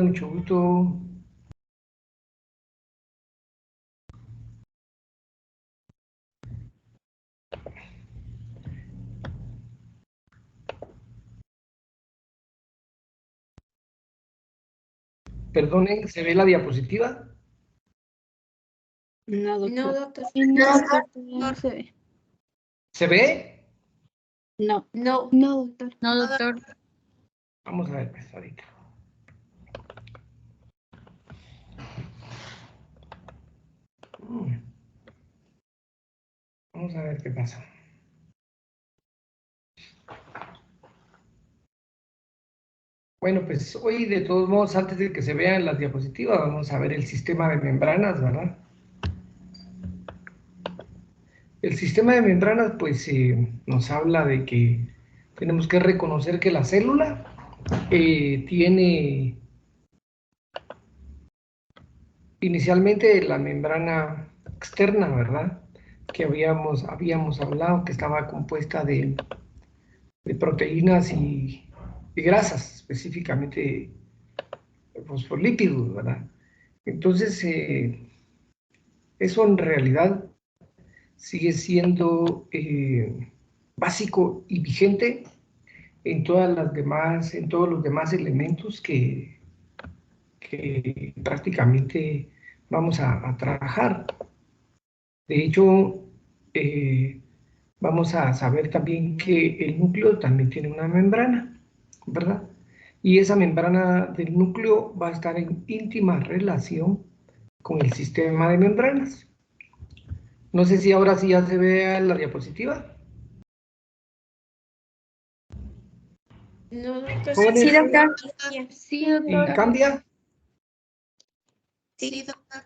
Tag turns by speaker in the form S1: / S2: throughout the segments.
S1: mucho gusto. Perdonen, ¿se ve la diapositiva?
S2: No, doctor.
S3: No, doctor.
S2: No, doctor, no se ve.
S1: ¿Se ve?
S2: No.
S3: No.
S2: No, doctor. No, doctor.
S1: Vamos a ver, pues, ahorita. Vamos a ver qué pasa. Bueno, pues hoy de todos modos, antes de que se vean las diapositivas, vamos a ver el sistema de membranas, ¿verdad? El sistema de membranas, pues, nos habla de que tenemos que reconocer que la célula tiene inicialmente la membrana externa, ¿verdad? Que habíamos hablado que estaba compuesta de proteínas y grasas, específicamente fosfolípidos, ¿verdad? Entonces, eso en realidad sigue siendo básico y vigente en en todos los demás elementos que prácticamente vamos a trabajar. De hecho, vamos a saber también que el núcleo también tiene una membrana, ¿verdad? Y esa membrana del núcleo va a estar en íntima relación con el sistema de membranas. No sé si ahora sí ya se ve la diapositiva.
S3: No, doctor.
S2: Sí, doctor.
S3: Sí,
S1: ¿Y
S3: doctor.
S1: cambia?
S3: Sí, doctor.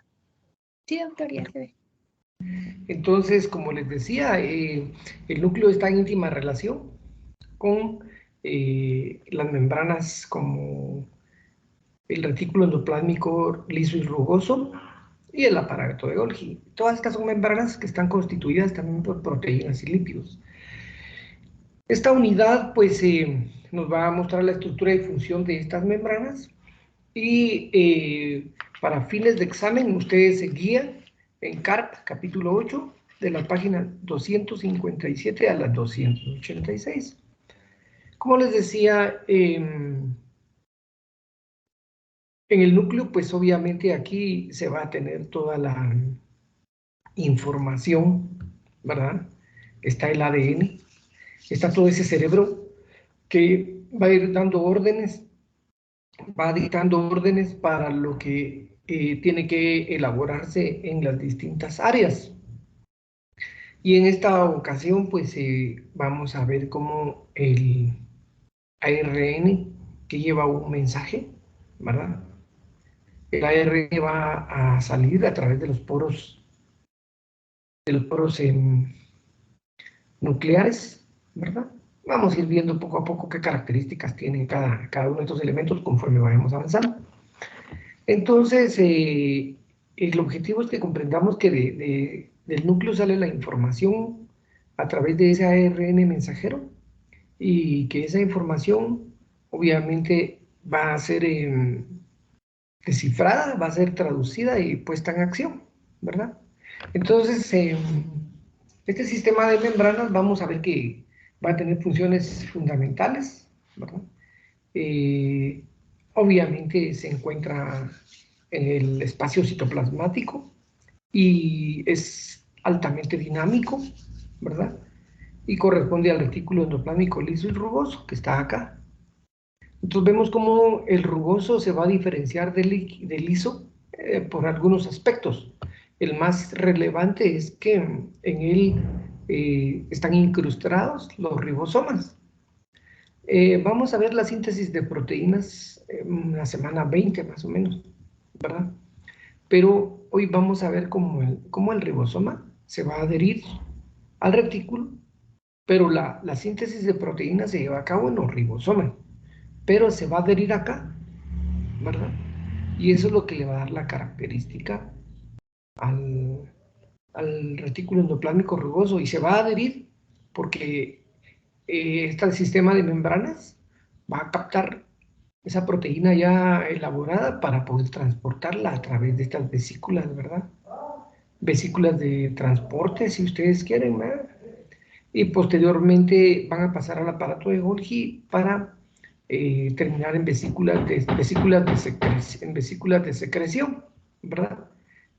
S2: Sí, doctor, ya se ve.
S1: Entonces, como les decía, el núcleo está en íntima relación con las membranas como el retículo endoplásmico liso y rugoso y el aparato de Golgi. Todas estas son membranas que están constituidas también por proteínas y lípidos. Esta unidad, pues, nos va a mostrar la estructura y función de estas membranas y para fines de examen ustedes se guían en CARP, capítulo 8, de la página 257 a la 286. Como les decía, en el núcleo, pues obviamente aquí se va a tener toda la información, ¿verdad? Está el ADN, está todo ese cerebro que va a ir dando órdenes, va dictando órdenes para lo que tiene que elaborarse en las distintas áreas. Y en esta ocasión, pues vamos a ver cómo el ARN que lleva un mensaje, ¿verdad? El ARN va a salir a través de los poros nucleares, ¿verdad? Vamos a ir viendo poco a poco qué características tienen cada uno de estos elementos conforme vayamos avanzando. Entonces, el objetivo es que comprendamos que del núcleo sale la información a través de ese ARN mensajero y que esa información obviamente va a ser descifrada, va a ser traducida y puesta en acción, ¿verdad? Entonces, este sistema de membranas vamos a ver que va a tener funciones fundamentales, ¿verdad? Obviamente se encuentra en el espacio citoplasmático y es altamente dinámico, ¿verdad? Y corresponde al retículo endoplasmático liso y rugoso que está acá. Entonces vemos cómo el rugoso se va a diferenciar del liso por algunos aspectos. El más relevante es que en él están incrustados los ribosomas. Vamos a ver la síntesis de proteínas en la semana 20 más o menos, ¿verdad? Pero hoy vamos a ver cómo el ribosoma se va a adherir al retículo, pero la síntesis de proteínas se lleva a cabo en los ribosomas, pero se va a adherir acá, ¿verdad? Y eso es lo que le va a dar la característica al retículo endoplásmico rugoso y se va a adherir porque este sistema de membranas va a captar esa proteína ya elaborada para poder transportarla a través de estas vesículas, ¿verdad? Vesículas de transporte, si ustedes quieren, ¿verdad? Y posteriormente van a pasar al aparato de Golgi para terminar en vesículas de secreción, ¿verdad?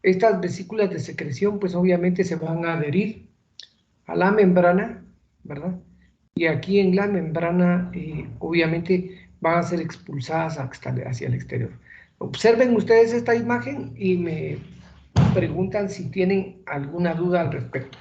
S1: Estas vesículas de secreción, pues obviamente se van a adherir a la membrana, ¿verdad? Y aquí en la membrana, obviamente, van a ser expulsadas hacia el exterior. Observen ustedes esta imagen y me preguntan si tienen alguna duda al respecto.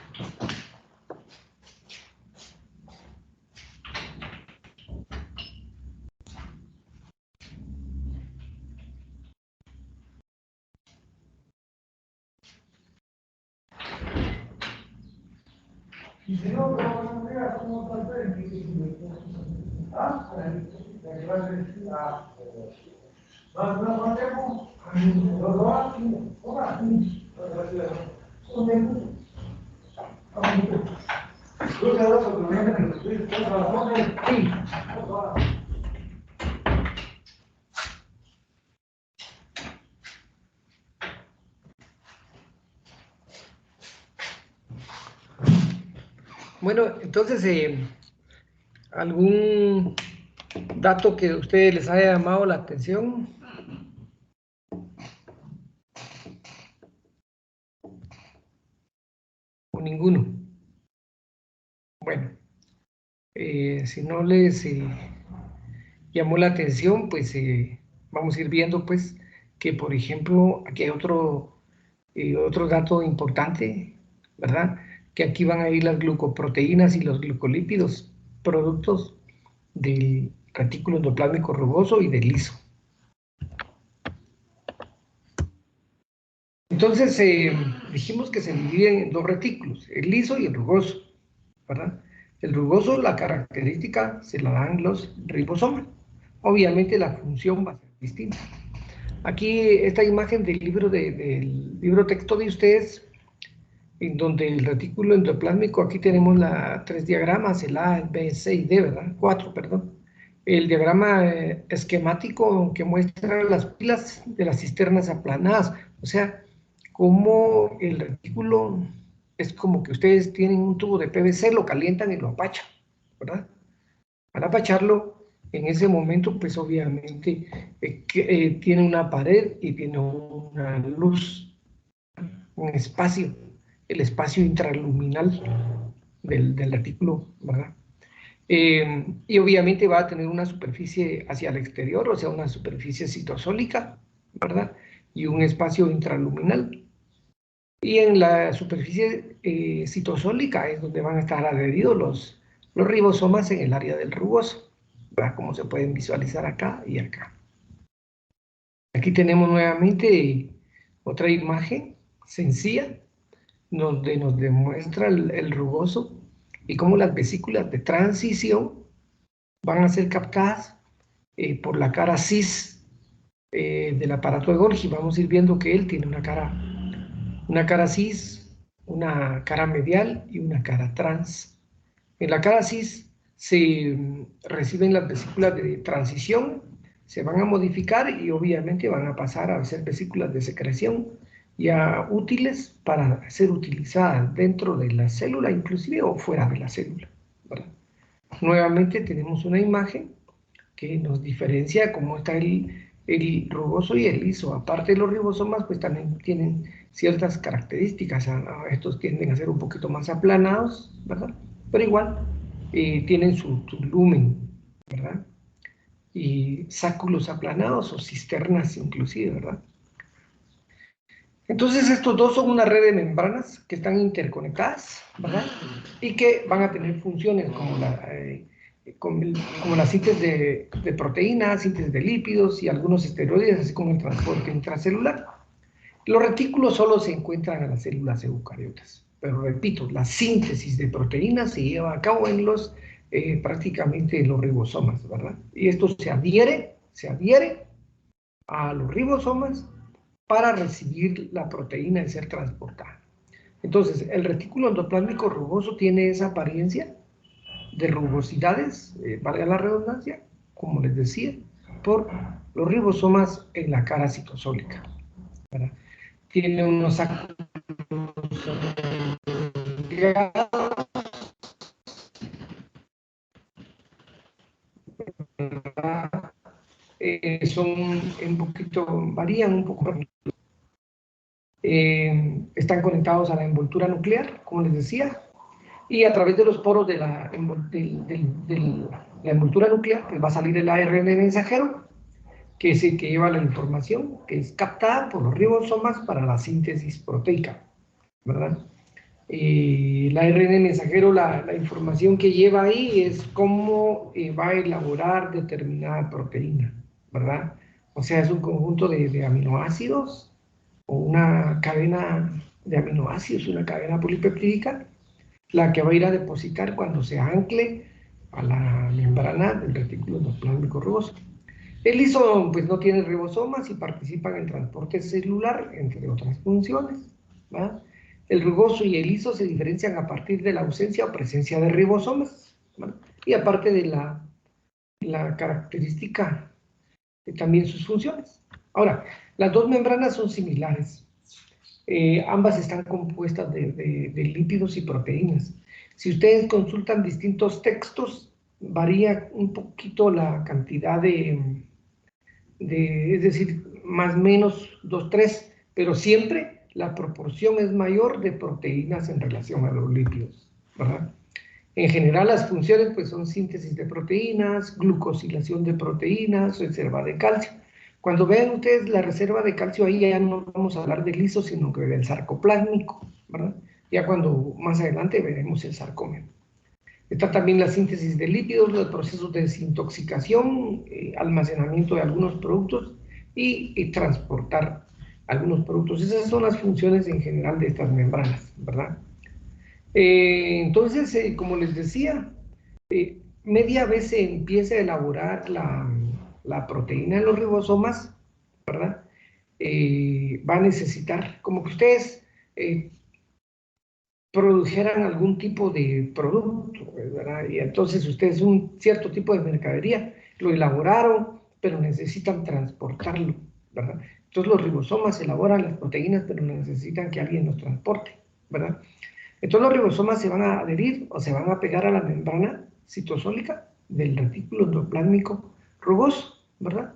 S1: Bueno, entonces, ¿algún dato que a ustedes les haya llamado la atención? ¿O ninguno? Bueno, si no les llamó la atención, pues vamos a ir viendo pues que, por ejemplo, aquí hay otro dato importante, ¿verdad? Que aquí van a ir las glucoproteínas y los glucolípidos, productos del retículo endoplásmico rugoso y del liso. Entonces, dijimos que se dividen en dos retículos, el liso y el rugoso, ¿verdad? El rugoso, la característica se la dan los ribosomas. Obviamente la función va a ser distinta. Aquí esta imagen del libro texto de ustedes, en donde el retículo endoplásmico, aquí tenemos tres diagramas, el A, el B, C y D, ¿verdad? 4, perdón. El diagrama esquemático que muestra las pilas de las cisternas aplanadas, o sea, como el retículo es como que ustedes tienen un tubo de PVC, lo calientan y lo apachan, ¿verdad? Al apacharlo, en ese momento, pues obviamente tiene una pared y tiene una luz, un espacio, el espacio intraluminal del retículo, ¿verdad? Y obviamente va a tener una superficie hacia el exterior, o sea, una superficie citosólica, ¿verdad? Y un espacio intraluminal. Y en la superficie citosólica es donde van a estar adheridos los ribosomas en el área del rugoso, ¿verdad? Como se pueden visualizar acá y acá. Aquí tenemos nuevamente otra imagen sencilla, donde nos demuestra el rugoso y cómo las vesículas de transición van a ser captadas por la cara cis del aparato de Golgi. Vamos a ir viendo que él tiene una cara cis, una cara medial y una cara trans. En la cara cis se reciben las vesículas de transición, se van a modificar y obviamente van a pasar a ser vesículas de secreción ya útiles para ser utilizadas dentro de la célula, inclusive o fuera de la célula, ¿verdad? Nuevamente tenemos una imagen que nos diferencia cómo está el rugoso y el liso. Aparte de los ribosomas, pues también tienen ciertas características. Estos tienden a ser un poquito más aplanados, ¿verdad? Pero igual tienen su lumen, ¿verdad? Y sáculos aplanados o cisternas inclusive, ¿verdad? Entonces estos dos son una red de membranas que están interconectadas, ¿verdad? Y que van a tener funciones como la síntesis de proteínas, síntesis de lípidos y algunos esteroides, así como el transporte intracelular. Los retículos solo se encuentran en las células eucariotas, pero repito, la síntesis de proteínas se lleva a cabo en prácticamente en los ribosomas, ¿verdad? Y esto se adhiere a los ribosomas para recibir la proteína y ser transportada. Entonces, el retículo endoplásmico rugoso tiene esa apariencia de rugosidades, valga la redundancia, como les decía, por los ribosomas en la cara citosólica, ¿verdad? Tiene unos sacos son un poquito, varían un poco. Están conectados a la envoltura nuclear, como les decía, y a través de los poros de la envoltura nuclear pues va a salir el ARN mensajero, que es el que lleva la información, que es captada por los ribosomas para la síntesis proteica, ¿verdad? El ARN mensajero, la información que lleva ahí es cómo va a elaborar determinada proteína, ¿verdad? O sea, es un conjunto de aminoácidos o una cadena de aminoácidos, una cadena polipeptídica, la que va a ir a depositar cuando se ancle a la membrana del retículo endoplasmático rugoso. El liso pues no tiene ribosomas y participa en el transporte celular, entre otras funciones, ¿verdad? El rugoso y el liso se diferencian a partir de la ausencia o presencia de ribosomas, ¿verdad? Y aparte de la característica de también sus funciones. Ahora, las dos membranas son similares. Ambas están compuestas de lípidos y proteínas. Si ustedes consultan distintos textos, varía un poquito la cantidad es decir, más o menos 2, 3, pero siempre la proporción es mayor de proteínas en relación a los lípidos, ¿verdad? En general las funciones pues son síntesis de proteínas, glucosilación de proteínas, reserva de calcio. Cuando vean ustedes la reserva de calcio ahí ya no vamos a hablar del liso, sino que del sarcoplásmico, ¿verdad? Ya cuando más adelante veremos el sarcómero. Está también la síntesis de lípidos, los procesos de desintoxicación, almacenamiento de algunos productos y transportar algunos productos. Esas son las funciones en general de estas membranas, ¿verdad? Entonces, como les decía, media vez se empieza a elaborar la proteína en los ribosomas, ¿verdad? Va a necesitar, como que ustedes produjeran algún tipo de producto, ¿verdad? Y entonces ustedes un cierto tipo de mercadería lo elaboraron, pero necesitan transportarlo, ¿verdad? Entonces los ribosomas elaboran las proteínas, pero necesitan que alguien los transporte, ¿verdad? Entonces los ribosomas se van a adherir o se van a pegar a la membrana citosólica del retículo endoplásmico rugoso, ¿verdad?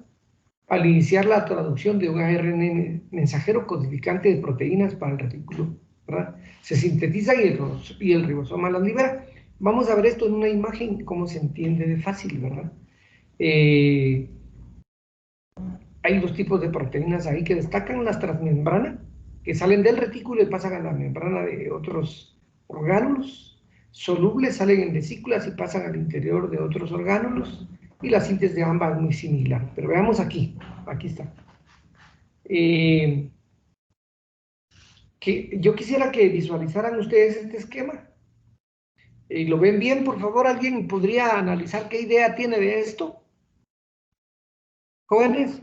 S1: Al iniciar la traducción de un ARN mensajero codificante de proteínas para el retículo, ¿verdad? Se sintetiza y el ribosoma las libera. Vamos a ver esto en una imagen, cómo se entiende de fácil, ¿verdad? Hay dos tipos de proteínas ahí que destacan: las transmembrana, que salen del retículo y pasan a la membrana de otros orgánulos. Solubles, salen en vesículas y pasan al interior de otros orgánulos. Y la síntesis de ambas es muy similar. Pero veamos aquí está. Yo quisiera que visualizaran ustedes este esquema. ¿Lo ven bien? Por favor, ¿alguien podría analizar qué idea tiene de esto? ¿Jóvenes?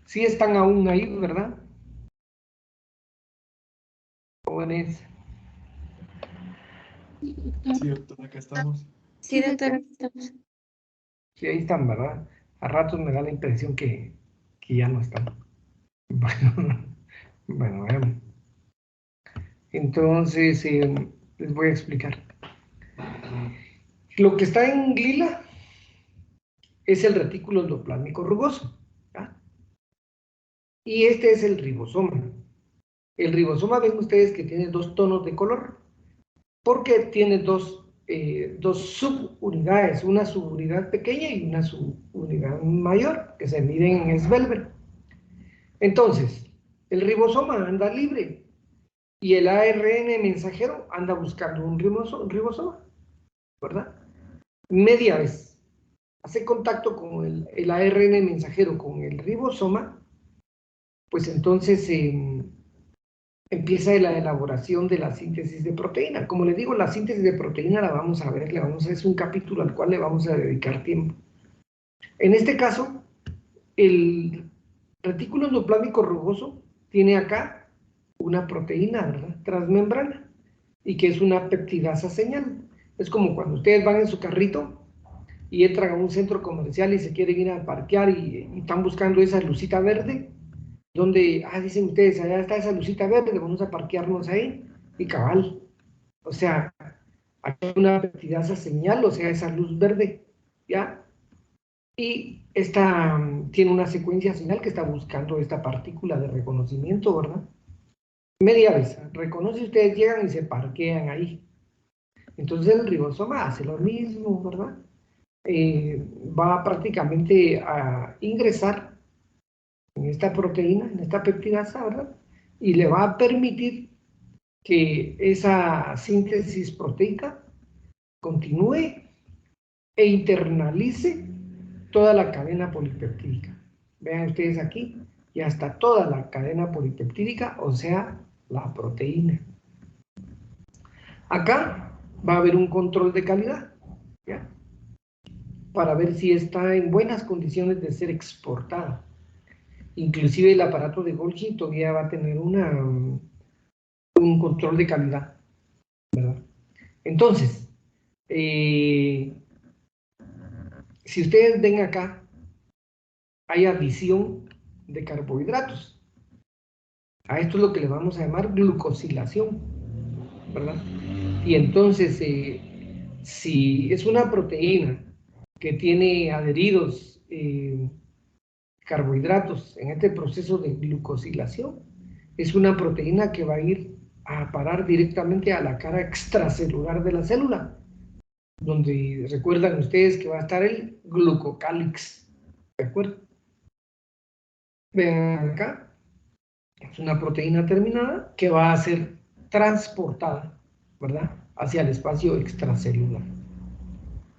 S1: Sí están aún ahí, ¿verdad? Jóvenes.
S3: Sí, doctor, acá estamos.
S2: Sí, doctor, aquí estamos.
S1: Sí, ahí están, ¿verdad? A ratos me da la impresión que ya no están. Bueno, veamos. Entonces, les voy a explicar. Lo que está en lila es el retículo endoplásmico rugoso, ¿verdad? Y este es el ribosoma. El ribosoma, ven ustedes que tiene dos tonos de color, porque tiene dos subunidades, una subunidad pequeña y una subunidad mayor, que se miden en Svelber. Entonces, el ribosoma anda libre y el ARN mensajero anda buscando un ribosoma, ¿verdad? Media vez hace contacto con el ARN mensajero con el ribosoma, pues entonces empieza la elaboración de la síntesis de proteína. Como les digo, la síntesis de proteína la vamos a ver, es un capítulo al cual le vamos a dedicar tiempo. En este caso, el retículo endoplásmico rugoso tiene acá una proteína, ¿verdad? Transmembrana, y que es una peptidasa señal. Es como cuando ustedes van en su carrito y entran a un centro comercial y se quieren ir a parquear y están buscando esa lucita verde, donde, dicen ustedes, allá está esa lucita verde, vamos a parquearnos ahí, y cabal. O sea, aquí hay una pertidaza señal, o sea, esa luz verde, ¿ya? Y esta tiene una secuencia señal que está buscando esta partícula de reconocimiento, ¿verdad? Media vez, reconoce, ustedes llegan y se parquean ahí. Entonces el ribosoma hace lo mismo, ¿verdad? Va prácticamente a ingresar en esta proteína, en esta peptidasa, ¿verdad? Y le va a permitir que esa síntesis proteica continúe e internalice toda la cadena polipeptídica. Vean ustedes aquí, ya está toda la cadena polipeptídica, o sea, la proteína. Acá va a haber un control de calidad, ¿ya? Para ver si está en buenas condiciones de ser exportada. Inclusive el aparato de Golgi todavía va a tener un control de calidad, ¿verdad? Entonces, si ustedes ven acá, hay adición de carbohidratos. A esto es lo que le vamos a llamar glucosilación, ¿verdad? Y entonces, si es una proteína que tiene adheridos carbohidratos en este proceso de glucosilación, es una proteína que va a ir a parar directamente a la cara extracelular de la célula, donde recuerdan ustedes que va a estar el glucocálix, ¿de acuerdo? Vean acá, es una proteína terminada que va a ser transportada, ¿verdad?, hacia el espacio extracelular.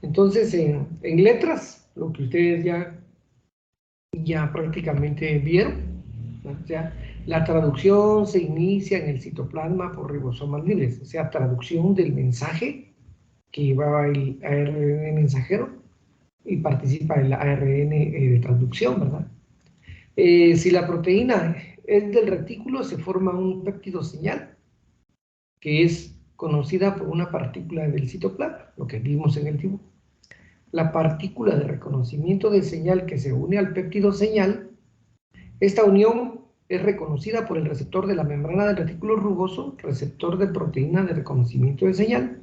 S1: Entonces, en letras, lo que ustedes ya prácticamente vieron, ¿no? O sea, la traducción se inicia en el citoplasma por ribosomas libres, o sea, traducción del mensaje que va el ARN mensajero y participa el ARN de traducción, ¿verdad? Si la proteína es del retículo, se forma un péptido señal, que es conocida por una partícula del citoplasma, lo que vimos en el dibujo. La partícula de reconocimiento de señal que se une al péptido señal, esta unión es reconocida por el receptor de la membrana del retículo rugoso, receptor de proteína de reconocimiento de señal.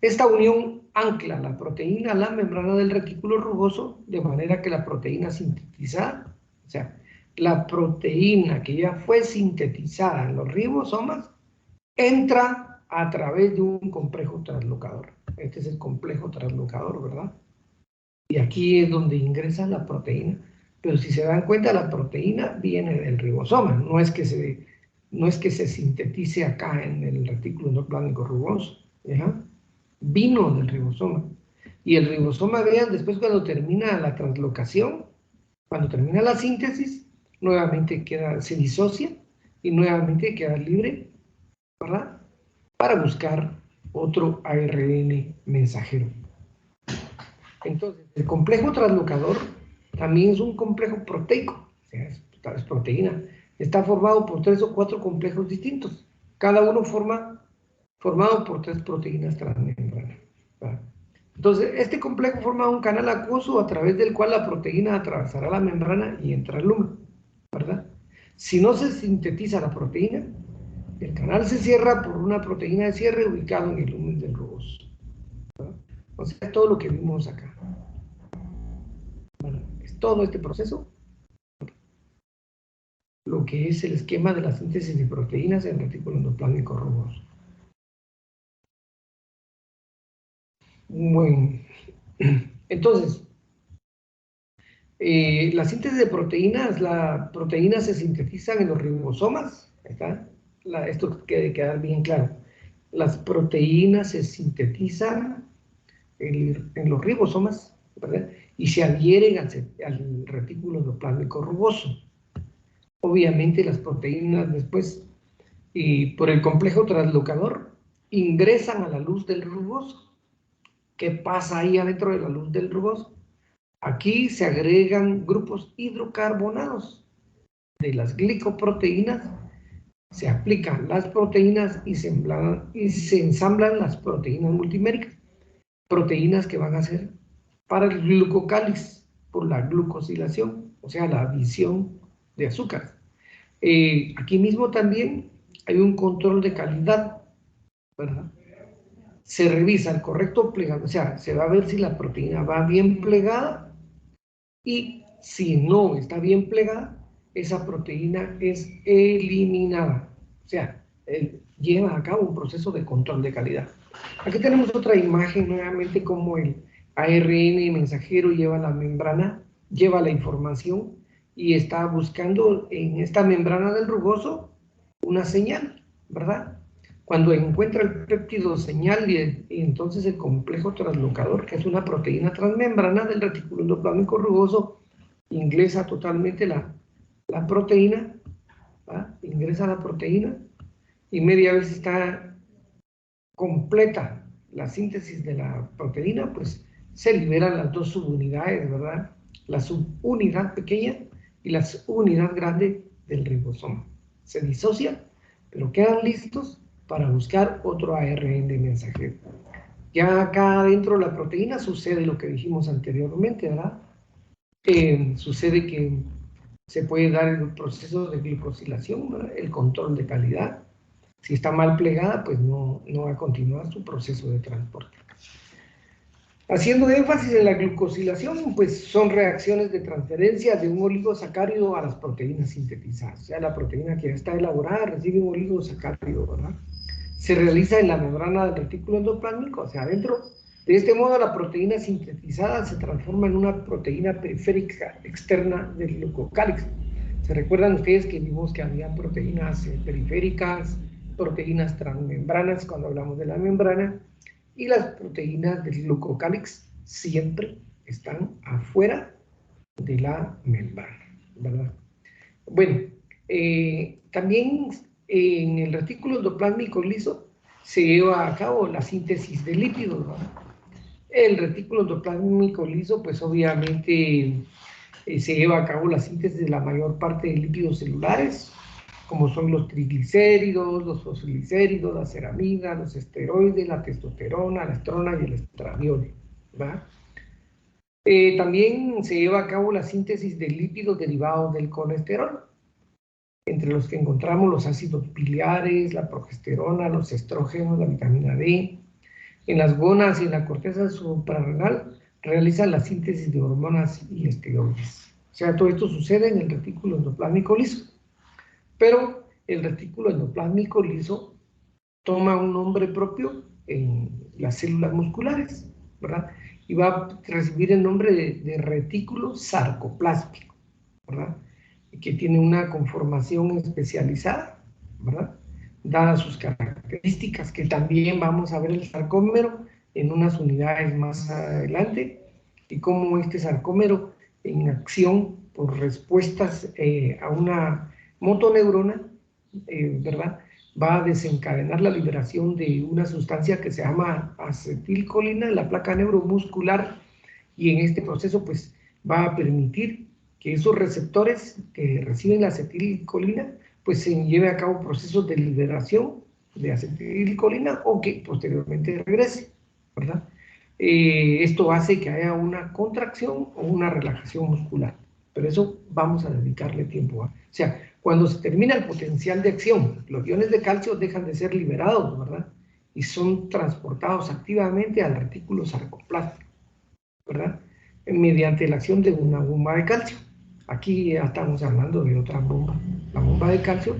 S1: Esta unión ancla la proteína a la membrana del retículo rugoso, de manera que la proteína sintetizada, o sea, la proteína que ya fue sintetizada en los ribosomas, entra a través de un complejo translocador. Este es el complejo translocador, ¿verdad? Y aquí es donde ingresa la proteína. Pero si se dan cuenta, la proteína viene del ribosoma, no es que se sintetice acá en el retículo endoplasmático rugoso, ¿ya? Vino del ribosoma. Y el ribosoma, vean, después cuando termina la translocación, cuando termina la síntesis, nuevamente se disocia y nuevamente queda libre, ¿verdad?, para buscar otro ARN mensajero. Entonces, el complejo translocador también es un complejo proteico, o sea, es proteína. Está formado por 3 o 4 complejos distintos, cada uno formado por 3 proteínas transmembranas. Entonces, este complejo forma un canal acuoso a través del cual la proteína atravesará la membrana y entra al lumen, ¿verdad? Si no se sintetiza la proteína, el canal se cierra por una proteína de cierre ubicada en el lumen del rugoso. O sea, todo lo que vimos acá. Bueno, es todo este proceso, lo que es el esquema de la síntesis de proteínas en el retículo endoplasmático rugoso. Bueno, entonces, la síntesis de proteínas, las proteínas se sintetizan en los ribosomas, ¿está? Esto debe quedar bien claro. Las proteínas se sintetizan en los ribosomas, ¿verdad?, y se adhieren al retículo endoplasmático rugoso. Obviamente las proteínas después, por el complejo translocador, ingresan a la luz del rugoso. ¿Qué pasa ahí adentro de la luz del rugoso? Aquí se agregan grupos hidrocarbonados de las glicoproteínas, se aplican las proteínas y se ensamblan las proteínas multiméricas. proteínas que van a ser para el glucocáliz por la glucosilación, o sea, la adición de azúcar. Aquí mismo también hay un control de calidad, ¿verdad? Se revisa el correcto plegado, o sea, se va a ver si la proteína va bien plegada, y si no está bien plegada, esa proteína es eliminada. O sea, lleva a cabo un proceso de control de calidad. Aquí tenemos otra imagen nuevamente como el ARN mensajero lleva la membrana, lleva la información y está buscando en esta membrana del rugoso una señal, ¿verdad? Cuando encuentra el péptido señal y entonces el complejo translocador, que es una proteína transmembrana del retículo endoplasmático rugoso, ingresa totalmente la proteína, ¿va? Ingresa la proteína y media vez está completa la síntesis de la proteína, pues se liberan las dos subunidades, ¿verdad? La subunidad pequeña y la subunidad grande del ribosoma. Se disocia, pero quedan listos para buscar otro ARN mensajero. Ya acá dentro de la proteína sucede lo que dijimos anteriormente, ¿verdad? Sucede que se puede dar el proceso de glucosilación, ¿verdad? El control de calidad. Si está mal plegada, pues no va a continuar su proceso de transporte. Haciendo énfasis en la glucosilación, pues son reacciones de transferencia de un oligosacárido a las proteínas sintetizadas. O sea, la proteína que ya está elaborada recibe un oligosacárido, ¿verdad? Se realiza en la membrana del retículo endoplásmico, o sea, adentro. De este modo, la proteína sintetizada se transforma en una proteína periférica externa del glucocálix. ¿Se recuerdan ustedes que vimos que había proteínas periféricas, proteínas transmembranas cuando hablamos de la membrana? Y las proteínas del glucocálix siempre están afuera de la membrana, ¿verdad? Bueno, también en el retículo endoplásmico liso se lleva a cabo la síntesis de lípidos, ¿verdad? El retículo endoplásmico liso, pues obviamente se lleva a cabo la síntesis de la mayor parte de lípidos celulares, como son los triglicéridos, los fosfoglicéridos, la ceramida, los esteroides, la testosterona, la estrona y el estradiol, ¿verdad? También se lleva a cabo la síntesis de lípidos derivados del colesterol, entre los que encontramos los ácidos biliares, la progesterona, los estrógenos, la vitamina D. En las gónadas y en la corteza suprarrenal realizan la síntesis de hormonas y esteroides. O sea, todo esto sucede en el retículo endoplásmico liso. Pero el retículo endoplásmico liso toma un nombre propio en las células musculares, ¿verdad? Y va a recibir el nombre de retículo sarcoplásmico, ¿verdad? Que tiene una conformación especializada, ¿verdad? Dadas sus características, que también vamos a ver el sarcómero en unas unidades más adelante, y cómo este sarcómero en acción por respuestas a una motoneurona, ¿verdad? Va a desencadenar la liberación de una sustancia que se llama acetilcolina en la placa neuromuscular, y en este proceso pues va a permitir que esos receptores que reciben la acetilcolina pues se lleve a cabo procesos de liberación de acetilcolina o que posteriormente regrese, ¿verdad? Esto hace que haya una contracción o una relajación muscular, pero eso vamos a dedicarle tiempo a. O sea, cuando se termina el potencial de acción, los iones de calcio dejan de ser liberados, ¿verdad? Y son transportados activamente al retículo sarcoplásmico, ¿verdad? Mediante la acción de una bomba de calcio. Aquí ya estamos hablando de otra bomba, la bomba de calcio,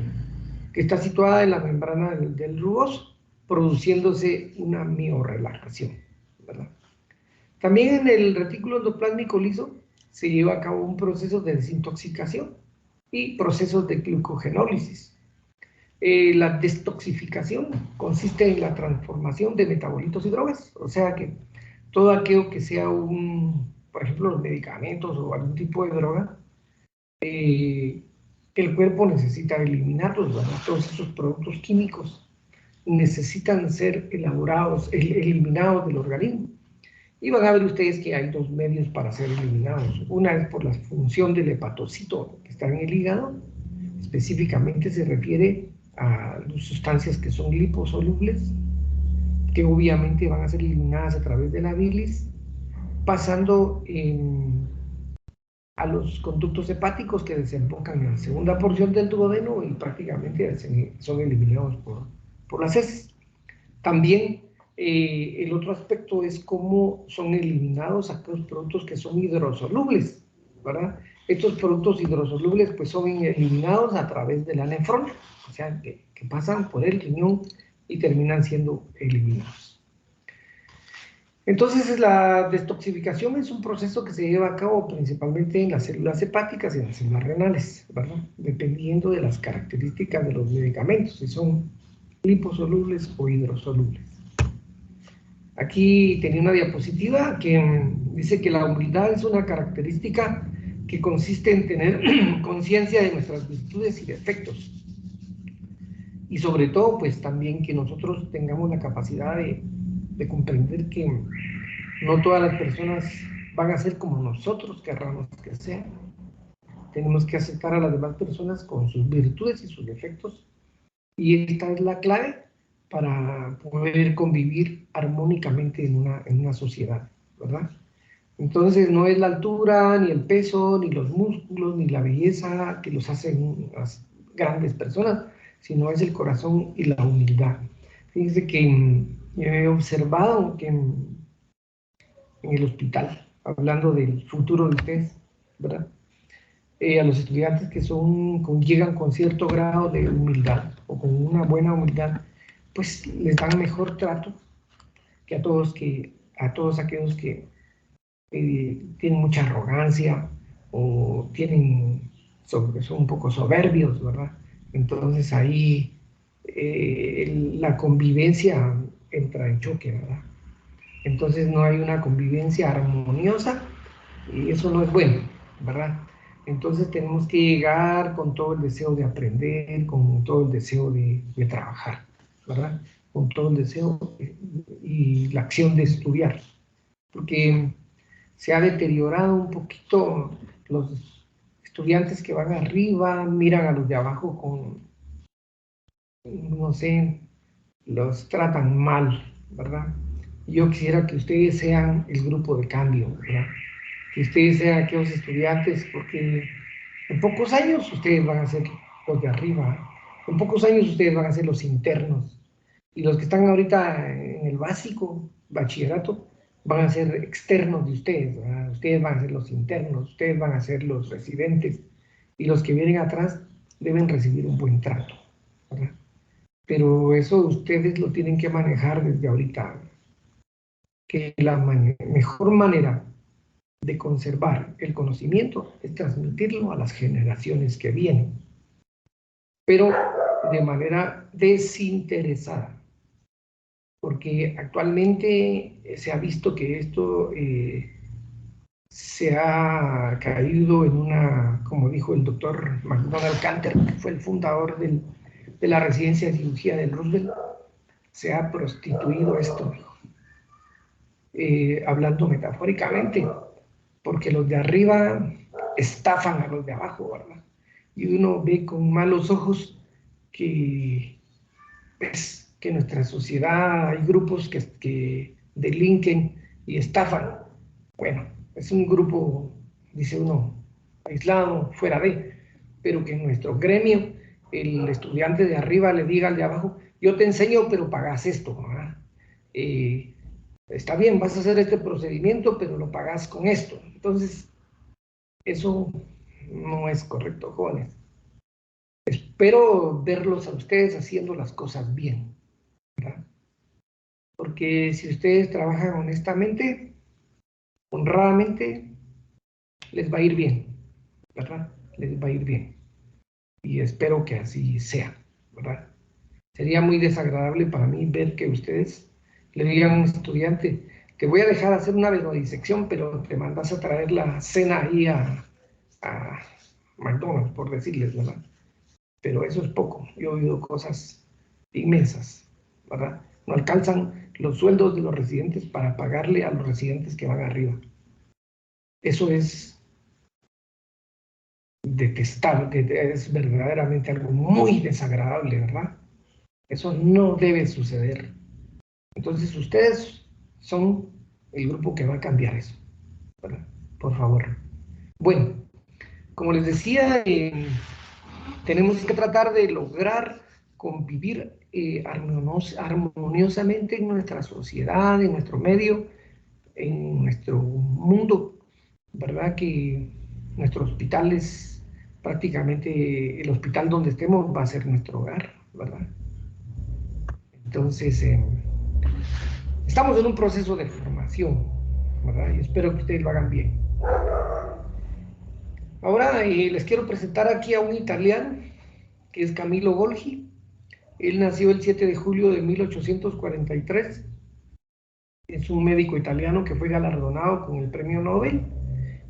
S1: que está situada en la membrana del rugoso, produciéndose una miorelajación, ¿verdad? También en el retículo endoplásmico liso se lleva a cabo un proceso de desintoxicación y procesos de glucogenólisis. La destoxificación consiste en la transformación de metabolitos y drogas, o sea que todo aquello que sea por ejemplo, los medicamentos o algún tipo de droga, el cuerpo necesita eliminarlos, ¿verdad? Todos esos productos químicos necesitan ser elaborados, eliminados del organismo. Y van a ver ustedes que hay dos medios para ser eliminados. Una es por la función del hepatocito que está en el hígado, específicamente se refiere a las sustancias que son liposolubles, que obviamente van a ser eliminadas a través de la bilis, pasando a los conductos hepáticos que desembocan en la segunda porción del duodeno y prácticamente son eliminados por las heces. También el otro aspecto es cómo son eliminados aquellos productos que son hidrosolubles, ¿verdad? Estos productos hidrosolubles pues son eliminados a través de la nefrona, o sea, que pasan por el riñón y terminan siendo eliminados. Entonces, la detoxificación es un proceso que se lleva a cabo principalmente en las células hepáticas y en las células renales, ¿verdad? Dependiendo de las características de los medicamentos, si son liposolubles o hidrosolubles. Aquí tenía una diapositiva que dice que la humildad es una característica que consiste en tener conciencia de nuestras virtudes y defectos. Y sobre todo, pues también que nosotros tengamos la capacidad de comprender que no todas las personas van a ser como nosotros querramos que sean. Tenemos que aceptar a las demás personas con sus virtudes y sus defectos. Y esta es la clave para poder convivir armónicamente en una sociedad, ¿verdad? Entonces no es la altura, ni el peso, ni los músculos, ni la belleza que los hacen las grandes personas, sino es el corazón y la humildad. Fíjense que yo he observado que en el hospital, hablando del futuro de ustedes, ¿verdad? A los estudiantes que llegan con cierto grado de humildad o con una buena humildad, pues les dan mejor trato que a todos aquellos que tienen mucha arrogancia o son un poco soberbios, ¿verdad? Entonces ahí la convivencia entra en choque, ¿verdad? Entonces no hay una convivencia armoniosa y eso no es bueno, ¿verdad? Entonces tenemos que llegar con todo el deseo de aprender, con todo el deseo de trabajar, ¿verdad? Con todo el deseo y la acción de estudiar, porque se ha deteriorado un poquito los estudiantes que van arriba, miran a los de abajo con, no sé, los tratan mal, ¿verdad? Yo quisiera que ustedes sean el grupo de cambio, ¿verdad? Que ustedes sean aquellos estudiantes, porque en pocos años ustedes van a ser los de arriba, en pocos años ustedes van a ser los internos, y los que están ahorita en el básico, bachillerato, van a ser externos de ustedes, ¿verdad? Ustedes van a ser los internos, ustedes van a ser los residentes, y los que vienen atrás deben recibir un buen trato, ¿verdad? Pero eso ustedes lo tienen que manejar desde ahorita, que la mejor manera de conservar el conocimiento es transmitirlo a las generaciones que vienen, pero de manera desinteresada, porque actualmente se ha visto que esto se ha caído en como dijo el doctor McDonald Canter, que fue el fundador de la residencia de cirugía del Roosevelt, se ha prostituido esto, hablando metafóricamente, porque los de arriba estafan a los de abajo, ¿verdad? Y uno ve con malos ojos que, pues, que en nuestra sociedad hay grupos que delinquen y estafan. Bueno, es un grupo, dice uno, aislado, fuera pero que en nuestro gremio el estudiante de arriba le diga al de abajo, yo te enseño, pero pagas esto, ¿verdad? Está bien, vas a hacer este procedimiento, pero lo pagas con esto. Entonces, eso no es correcto, jóvenes. Espero verlos a ustedes haciendo las cosas bien, ¿verdad? Porque si ustedes trabajan honestamente, honradamente, les va a ir bien, ¿verdad? Les va a ir bien. Y espero que así sea, ¿verdad? Sería muy desagradable para mí ver que ustedes le digan a un estudiante, te voy a dejar hacer una disección, pero te mandas a traer la cena ahí a McDonald's, por decirles, ¿verdad? Pero eso es poco. Yo he oído cosas inmensas, ¿verdad? No alcanzan los sueldos de los residentes para pagarle a los residentes que van arriba. Eso es detestable, es verdaderamente algo muy desagradable, ¿verdad? Eso no debe suceder. Entonces ustedes son el grupo que va a cambiar eso, ¿verdad? Por favor. Bueno, como les decía, tenemos que tratar de lograr convivir armoniosamente en nuestra sociedad, en nuestro medio, en nuestro mundo, ¿verdad? Que nuestro hospital es prácticamente el hospital donde estemos va a ser nuestro hogar, ¿verdad? Entonces, estamos en un proceso de formación, ¿verdad? Y espero que ustedes lo hagan bien. Ahora les quiero presentar aquí a un italiano, que es Camillo Golgi. Él nació el 7 de julio de 1843. Es un médico italiano que fue galardonado con el premio Nobel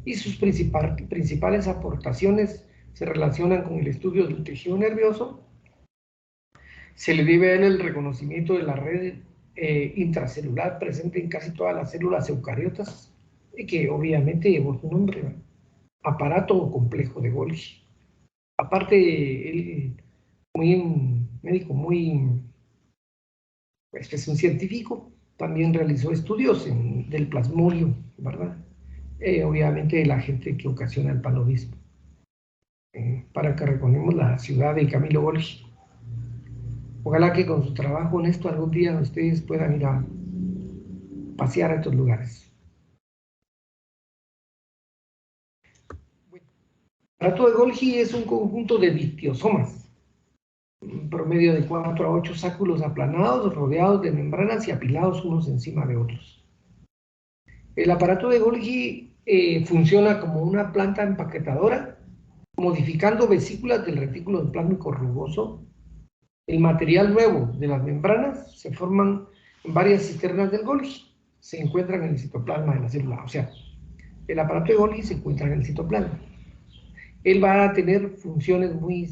S1: y sus principales aportaciones se relacionan con el estudio del tejido nervioso. Se le debe a él el reconocimiento de la red intracelular presente en casi todas las células eucariotas y que obviamente llevó su nombre, ¿no? Aparato complejo de Golgi. Aparte, él un médico muy, pues es un científico, también realizó estudios del plasmodio, ¿verdad? Obviamente la gente que ocasiona el paludismo. Para que recordemos la ciudad de Camillo Golgi. Ojalá que con su trabajo honesto algún día ustedes puedan ir a pasear a estos lugares. El aparato de Golgi es un conjunto de dictiosomas, un promedio de 4 a 8 sáculos aplanados, rodeados de membranas y apilados unos encima de otros. El aparato de Golgi funciona como una planta empaquetadora, modificando vesículas del retículo endoplasmico rugoso. El material nuevo de las membranas se forman en varias cisternas del Golgi, se encuentran en el citoplasma de la célula. O sea, el aparato de Golgi se encuentra en el citoplasma. Él va a tener funciones muy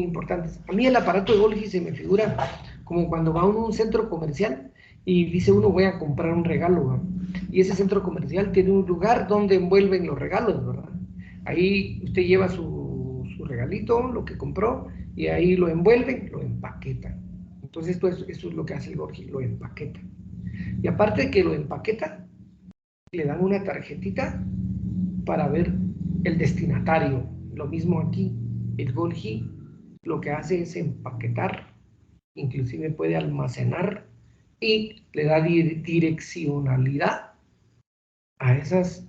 S1: importantes. A mí el aparato de Golgi se me figura como cuando va uno a un centro comercial y dice uno voy a comprar un regalo, ¿no? Y ese centro comercial tiene un lugar donde envuelven los regalos, ¿verdad? Ahí usted lleva su regalito, lo que compró, y ahí lo envuelven, lo empaquetan. Entonces eso es lo que hace el Golgi, lo empaqueta. Y aparte de que lo empaqueta, le dan una tarjetita para ver el destinatario. Lo mismo aquí, el Golgi lo que hace es empaquetar, inclusive puede almacenar y le da direccionalidad a esos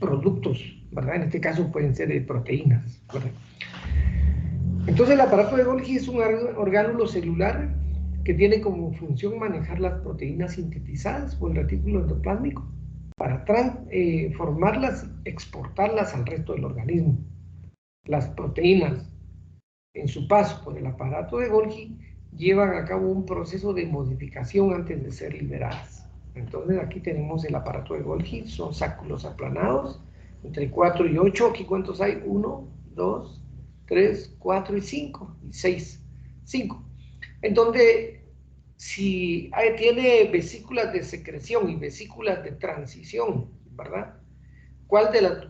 S1: productos, ¿verdad? En este caso pueden ser de proteínas, ¿verdad? Entonces el aparato de Golgi es un orgánulo celular que tiene como función manejar las proteínas sintetizadas por el retículo endoplásmico para formarlas, exportarlas al resto del organismo. Las proteínas, en su paso por el aparato de Golgi, llevan a cabo un proceso de modificación antes de ser liberadas. Entonces aquí tenemos el aparato de Golgi, son sáculos aplanados, entre 4 y 8, aquí cuántos hay, 1, 2, 3, 4 y 5, y 6, 5, en donde si tiene vesículas de secreción y vesículas de transición, ¿verdad?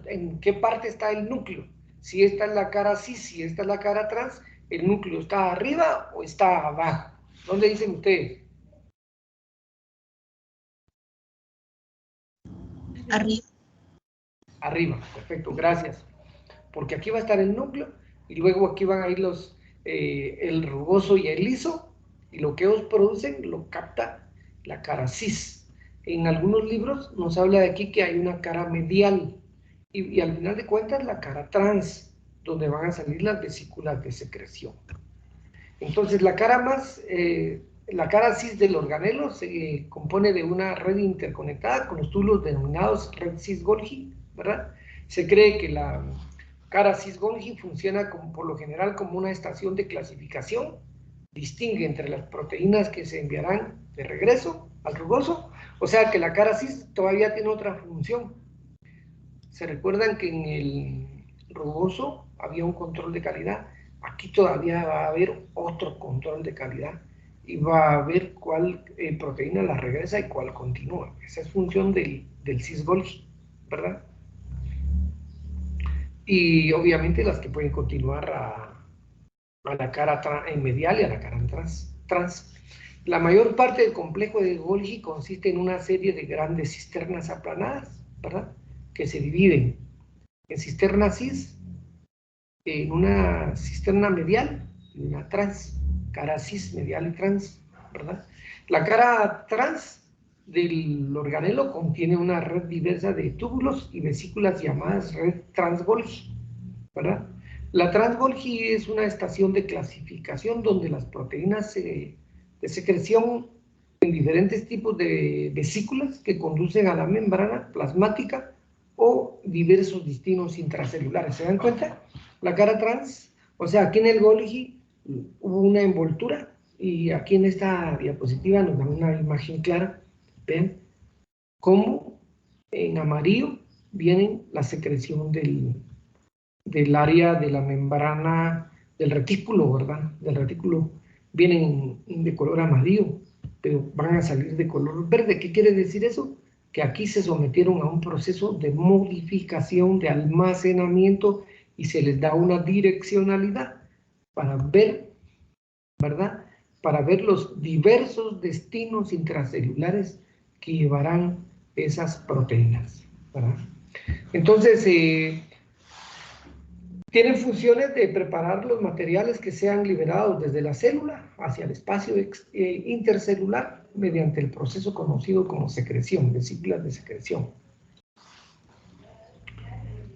S1: ¿En qué parte está el núcleo? Si esta es la cara cis, si esta es la cara trans, ¿el núcleo está arriba o está abajo? ¿Dónde dicen ustedes?
S2: Arriba.
S1: Arriba, perfecto, gracias. Porque aquí va a estar el núcleo y luego aquí van a ir el rugoso y el liso, y lo que ellos producen lo capta la cara cis. En algunos libros nos habla de aquí que hay una cara medial y al final de cuentas la cara trans, donde van a salir las vesículas de secreción. Entonces la cara cis del organelo se compone de una red interconectada con los túbulos denominados red cis-Golgi, ¿verdad? Se cree que la cara cis-Golgi funciona por lo general como una estación de clasificación, distingue entre las proteínas que se enviarán de regreso al rugoso, o sea que la cara cis todavía tiene otra función. Se recuerdan que en el rugoso había un control de calidad, aquí todavía va a haber otro control de calidad y va a ver cuál proteína la regresa y cuál continúa. Esa es función del cis-Golgi, ¿verdad? Y obviamente las que pueden continuar a la cara medial y a la cara trans. La mayor parte del complejo de Golgi consiste en una serie de grandes cisternas aplanadas, ¿verdad? Que se dividen en cisterna cis, en una cisterna medial y una trans, cara cis, medial y trans, ¿verdad? La cara trans del organelo contiene una red diversa de túbulos y vesículas llamadas red trans-Golgi, ¿verdad? La trans-Golgi es una estación de clasificación donde las proteínas de secreción en diferentes tipos de vesículas que conducen a la membrana plasmática o diversos destinos intracelulares. ¿Se dan cuenta? La cara trans, o sea, aquí en el Golgi hubo una envoltura y aquí en esta diapositiva nos dan una imagen clara. ¿Ven? Cómo en amarillo viene la secreción del área de la membrana del retículo, ¿verdad? Del retículo vienen de color amarillo, pero van a salir de color verde. ¿Qué quiere decir eso? Que aquí se sometieron a un proceso de modificación, de almacenamiento, y se les da una direccionalidad para ver, ¿verdad? Para ver los diversos destinos intracelulares que llevarán esas proteínas, ¿verdad? Entonces, tienen funciones de preparar los materiales que sean liberados desde la célula hacia el espacio intercelular mediante el proceso conocido como secreción, vesículas de secreción.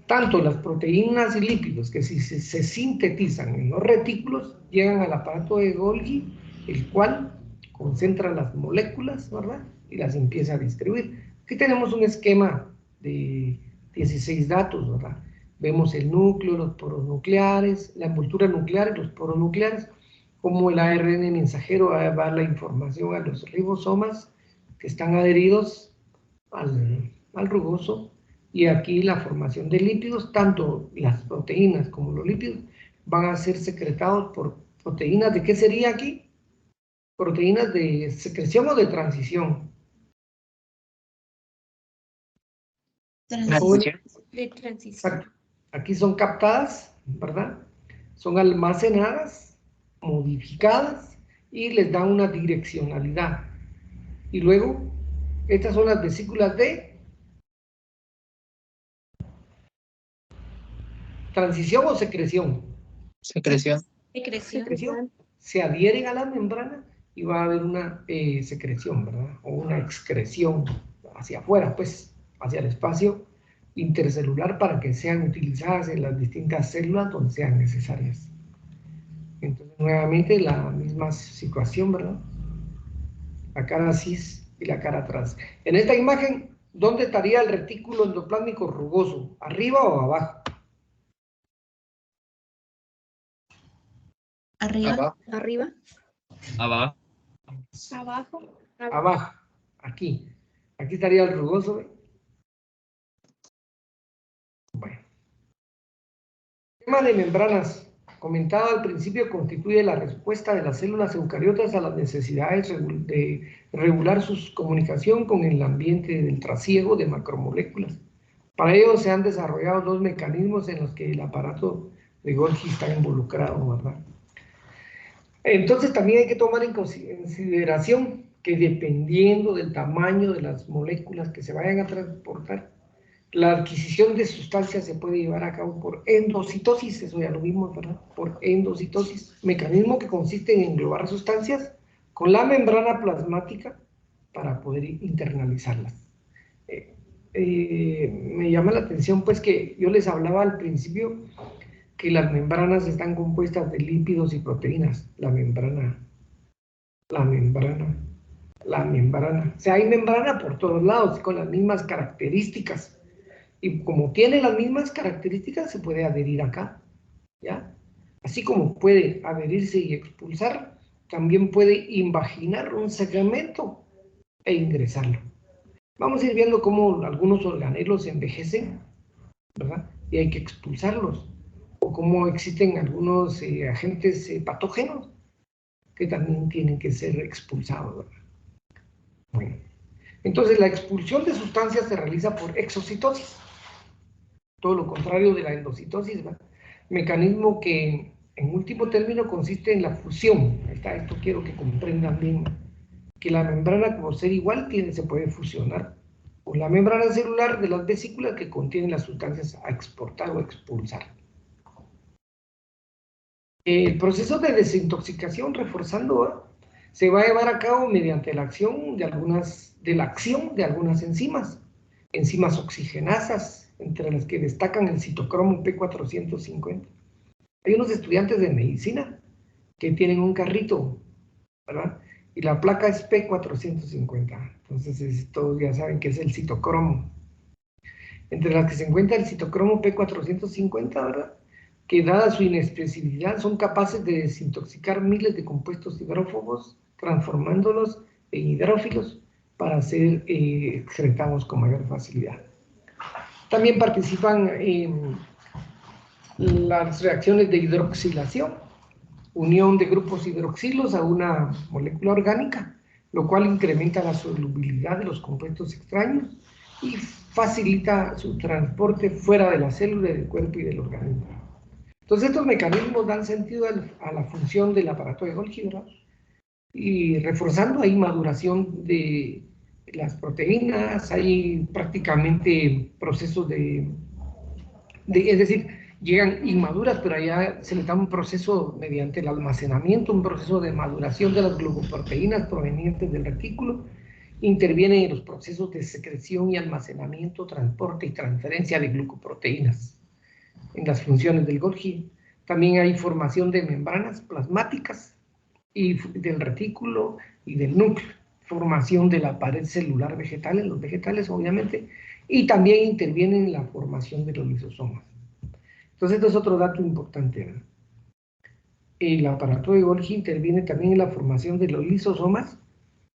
S1: Tanto las proteínas y lípidos que si se sintetizan en los retículos llegan al aparato de Golgi, el cual concentra las moléculas, ¿verdad? Y las empieza a distribuir. Aquí tenemos un esquema de 16 datos, ¿verdad? Vemos el núcleo, los poros nucleares, la envoltura nuclear y los poros nucleares, como el ARN mensajero va a llevar la información a los ribosomas que están adheridos al rugoso, y aquí la formación de lípidos, tanto las proteínas como los lípidos, van a ser secretados por proteínas. ¿De qué sería aquí? Proteínas de secreción o de transición.
S2: Transición. De transición.
S1: Exacto. Aquí son captadas, ¿verdad? Son almacenadas, modificadas y les dan una direccionalidad. Y luego, estas son las vesículas de transición o secreción.
S4: Secreción.
S1: Secreción. Se adhieren a la membrana y va a haber una secreción, ¿verdad? O una excreción hacia afuera, pues, hacia el espacio intercelular para que sean utilizadas en las distintas células donde sean necesarias. Entonces, nuevamente la misma situación, ¿verdad? La cara cis y la cara trans. En esta imagen, ¿dónde estaría el retículo endoplásmico rugoso? ¿Arriba o abajo?
S2: Arriba.
S4: Abajo.
S2: Arriba.
S4: Abajo.
S2: Abajo.
S1: Abajo. Aquí. Aquí estaría el rugoso, ¿ve? Bueno. El tema de membranas, comentado al principio, constituye la respuesta de las células eucariotas a las necesidades de regular su comunicación con el ambiente del trasiego de macromoléculas. Para ello se han desarrollado dos mecanismos en los que el aparato de Golgi está involucrado, ¿verdad? Entonces también hay que tomar en consideración que dependiendo del tamaño de las moléculas que se vayan a transportar, la adquisición de sustancias se puede llevar a cabo por endocitosis, eso ya lo vimos, ¿verdad? Por endocitosis, mecanismo que consiste en englobar sustancias con la membrana plasmática para poder internalizarlas. Me llama la atención, pues, que yo les hablaba al principio que las membranas están compuestas de lípidos y proteínas. La membrana. O sea, hay membrana por todos lados, con las mismas características. Y como tiene las mismas características, se puede adherir acá, ¿ya? Así como puede adherirse y expulsar, también puede invaginar un segmento e ingresarlo. Vamos a ir viendo cómo algunos organelos envejecen, ¿verdad? Y hay que expulsarlos. O cómo existen algunos agentes patógenos que también tienen que ser expulsados, ¿verdad? Bueno, entonces la expulsión de sustancias se realiza por exocitosis. Todo lo contrario de la endocitosis, ¿verdad? Mecanismo que en último término consiste en la fusión. Ahí está, esto quiero que comprendan bien. que la membrana, como ser igual, se puede fusionar con la membrana celular de las vesículas que contienen las sustancias a exportar o expulsar. El proceso de desintoxicación, reforzando, se va a llevar a cabo mediante la acción de algunas enzimas oxigenasas, entre las que destacan el citocromo P450. Hay unos estudiantes de medicina que tienen un carrito, ¿verdad? Y la placa es P450. Entonces, todos ya saben que es el citocromo. Entre las que se encuentra el citocromo P450, ¿verdad? Que dada su inexpresividad son capaces de desintoxicar miles de compuestos hidrófobos, transformándolos en hidrófilos para ser excretados con mayor facilidad. También participan en las reacciones de hidroxilación, unión de grupos hidroxilos a una molécula orgánica, lo cual incrementa la solubilidad de los compuestos extraños y facilita su transporte fuera de la célula, del cuerpo y del organismo. Entonces, estos mecanismos dan sentido a la función del aparato de Golgi, ¿verdad? Y reforzando, hay maduración de las proteínas, hay prácticamente procesos es decir, llegan inmaduras, pero allá se les da un proceso mediante el almacenamiento, un proceso de maduración de las glucoproteínas provenientes del retículo, intervienen en los procesos de secreción y almacenamiento, transporte y transferencia de glucoproteínas en las funciones del Golgi. También hay formación de membranas plasmáticas y del retículo y del núcleo, formación de la pared celular vegetal en los vegetales, obviamente, y también interviene en la formación de los lisosomas. Entonces, esto es otro dato importante, ¿no? El aparato de Golgi interviene también en la formación de los lisosomas.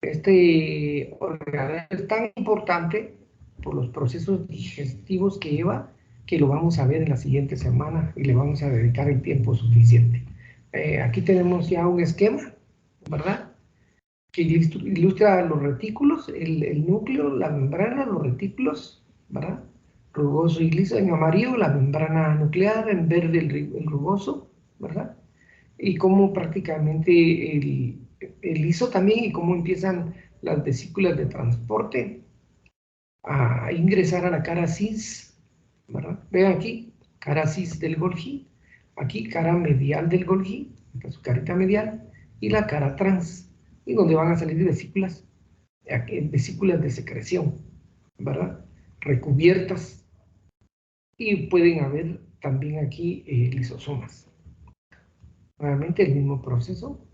S1: Este organelo es tan importante por los procesos digestivos que lleva, que lo vamos a ver en la siguiente semana y le vamos a dedicar el tiempo suficiente. Aquí tenemos ya un esquema, ¿verdad?, que ilustra los retículos, el núcleo, la membrana, los retículos, ¿verdad?, rugoso y liso en amarillo, la membrana nuclear, en verde el rugoso, ¿verdad?, y cómo prácticamente el liso también, y cómo empiezan las vesículas de transporte a ingresar a la cara cis, ¿verdad? Vean aquí, cara cis del Golgi, aquí cara medial del Golgi, su carita medial, y la cara trans, y donde van a salir vesículas de secreción, ¿verdad?, recubiertas, y pueden haber también aquí lisosomas. Nuevamente el mismo proceso,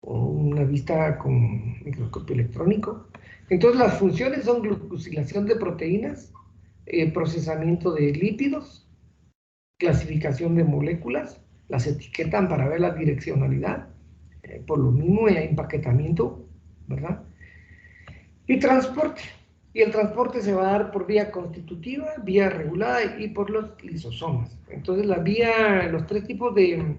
S1: una vista con microscopio electrónico. Entonces las funciones son glucosilación de proteínas, procesamiento de lípidos, clasificación de moléculas, las etiquetan para ver la direccionalidad, por lo mismo empaquetamiento, ¿verdad?, y transporte. Y el transporte se va a dar por vía constitutiva, vía regulada y por los lisosomas. Entonces los tres tipos de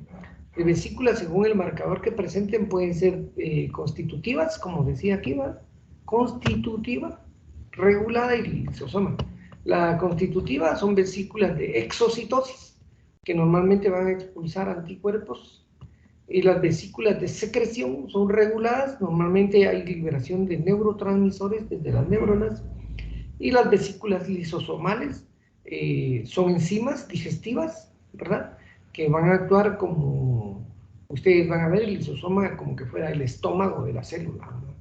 S1: vesículas, según el marcador que presenten, pueden ser constitutivas, como decía aquí, ¿va?, constitutiva, regulada y lisosoma. La constitutiva son vesículas de exocitosis, que normalmente van a expulsar anticuerpos, y las vesículas de secreción son reguladas, normalmente hay liberación de neurotransmisores desde las neuronas, y las vesículas lisosomales son enzimas digestivas, ¿verdad?, que van a actuar como, ustedes van a ver el lisosoma como que fuera el estómago de la célula, ¿no?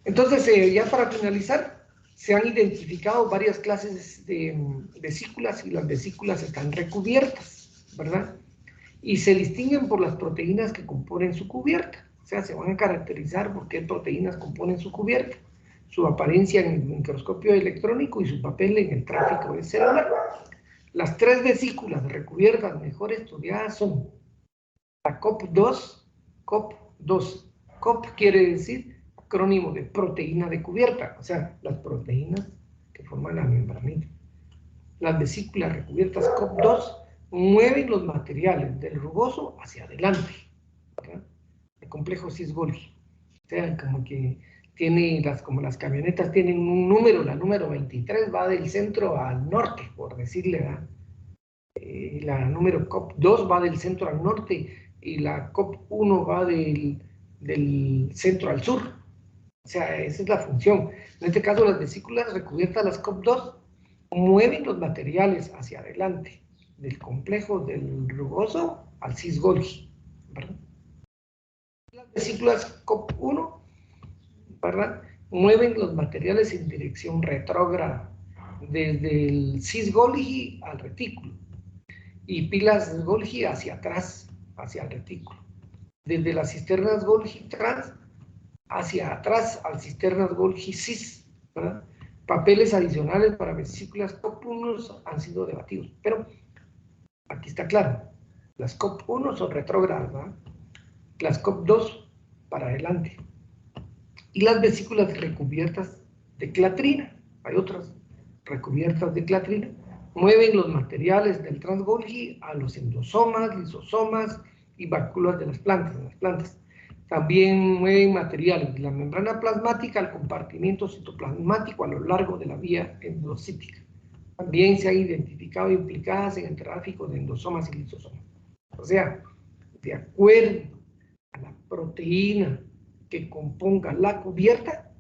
S1: Entonces, ya para finalizar, se han identificado varias clases de vesículas, y las vesículas están recubiertas, ¿verdad?, y se distinguen por las proteínas que componen su cubierta. O sea, se van a caracterizar por qué proteínas componen su cubierta, su apariencia en el microscopio electrónico y su papel en el tráfico de células. Las tres vesículas recubiertas mejor estudiadas son la COP2, COP2. COP quiere decir acrónimo de proteína de cubierta, o sea, las proteínas que forman la membranita. Las vesículas recubiertas COP2 mueven los materiales del rugoso hacia adelante, ¿verdad?, el complejo cis-Golgi. O sea, como que tiene como las camionetas tienen un número, la número 23 va del centro al norte, por decirle, ¿verdad? La número COP2 va del centro al norte, y la COP1 va del centro al sur, O sea, esa es la función. En este caso, las vesículas recubiertas, las COP2, mueven los materiales hacia adelante, del complejo del rugoso al cis-Golgi, ¿verdad? Las vesículas COP1, ¿verdad?, mueven los materiales en dirección retrógrada, desde el cis-Golgi al retículo, y pilas Golgi hacia atrás, hacia el retículo. Desde las cisternas Golgi trans hacia atrás al cisternas Golgi cis, ¿verdad? Papeles adicionales para vesículas COP1 han sido debatidos, pero aquí está claro, las COP1 son retrógradas, ¿verdad? Las COP2 para adelante. Y las vesículas recubiertas de clatrina, hay otras recubiertas de clatrina, mueven los materiales del transgolgi a los endosomas, lisosomas y vacuolas de las plantas. También mueven materiales de la membrana plasmática al compartimiento citoplasmático a lo largo de la vía endocítica. También se han identificado implicadas en el tráfico de endosomas y lisosomas. O sea, de acuerdo a la proteína que componga la cubierta,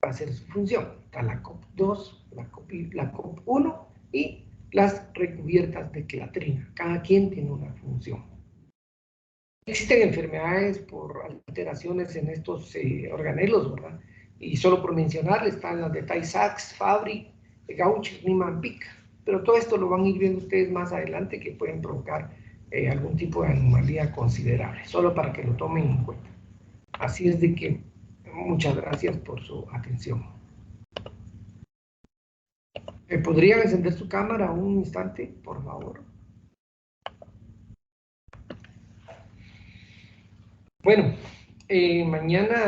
S1: va a ser su función. Está la COP2, la COP1 y las recubiertas de clatrina. Cada quien tiene una función. Existen enfermedades por alteraciones en estos organelos, ¿verdad? Y solo por mencionar, están las de Tay-Sachs, Fabry, Gaucher, Niemann-Pick. Pero todo esto lo van a ir viendo ustedes más adelante, que pueden provocar algún tipo de anomalía considerable, solo para que lo tomen en cuenta. Así es de que muchas gracias por su atención. ¿Podrían encender su cámara un instante, por favor? Bueno, mañana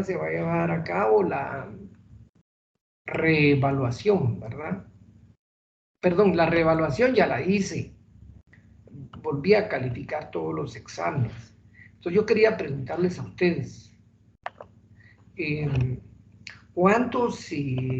S1: se va a llevar a cabo la reevaluación, ¿verdad? Perdón, la reevaluación ya la hice. Volví a calificar todos los exámenes. Entonces yo quería preguntarles a ustedes, ¿cuántos